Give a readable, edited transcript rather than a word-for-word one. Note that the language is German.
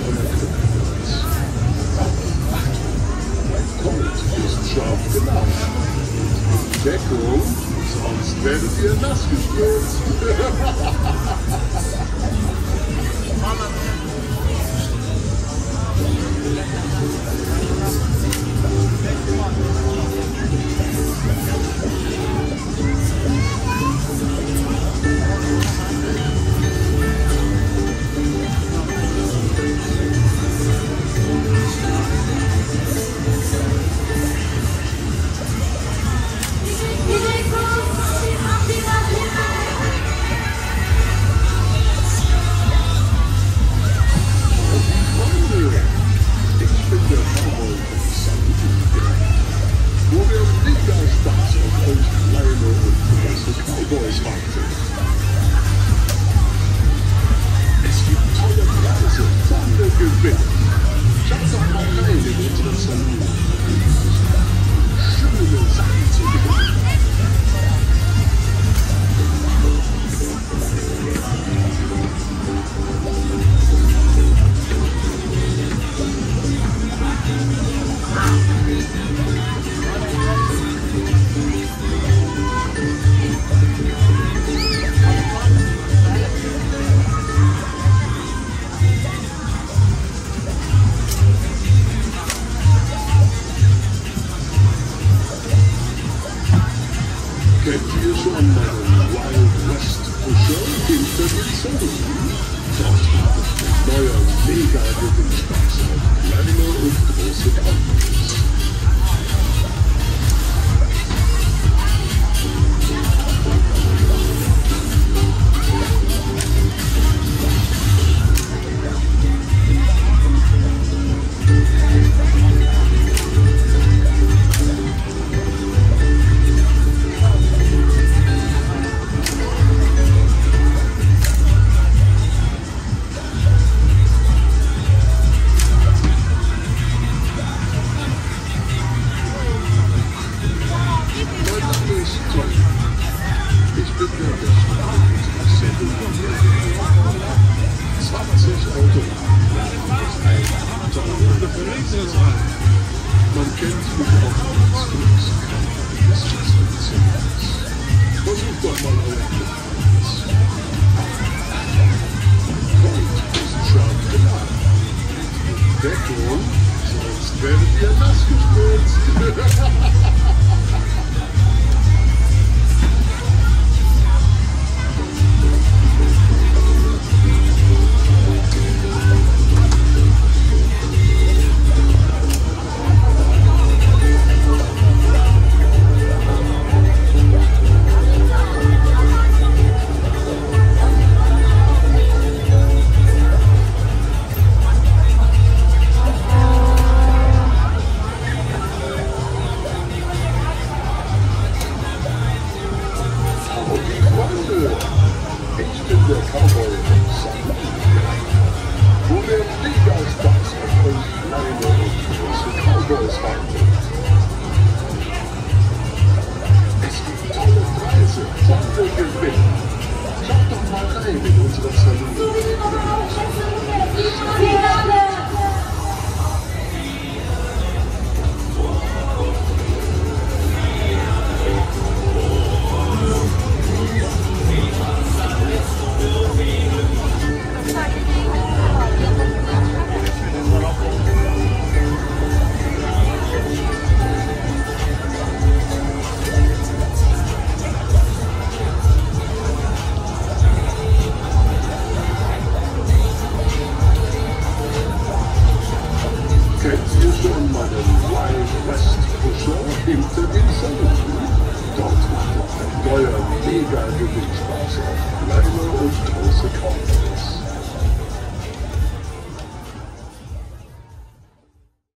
einer Küchenholz. Mein Colt ist scharf gemacht. Deckung, sonst werdet ihr nass gespritzt. Wo wir mega Spaß auf euch kleine und große Cowboys warten. Es gibt tolle Preise, tolle Gewinne. Schaut doch mal rein in unsere Familie. Schöne Sachen zu gewinnen. Kennt ihr schon meinen Wild West Show hinter den Zellen? Dort wartet ein neuer Mega-Gewinnspaß auf kleine und große Cowboys. Man kennt mich auch als Volksfeste des Volksfestes. Versucht doch mal euer Glück. Gold ist scharf gemacht. Deckung, sonst werdet ihr nass gespritzt. Schaut doch mal rein in unsere Familie. Hinter den Zellen. Dort wartet ein neuer Mega-Gewinnspaß auf kleine und große Cowboys.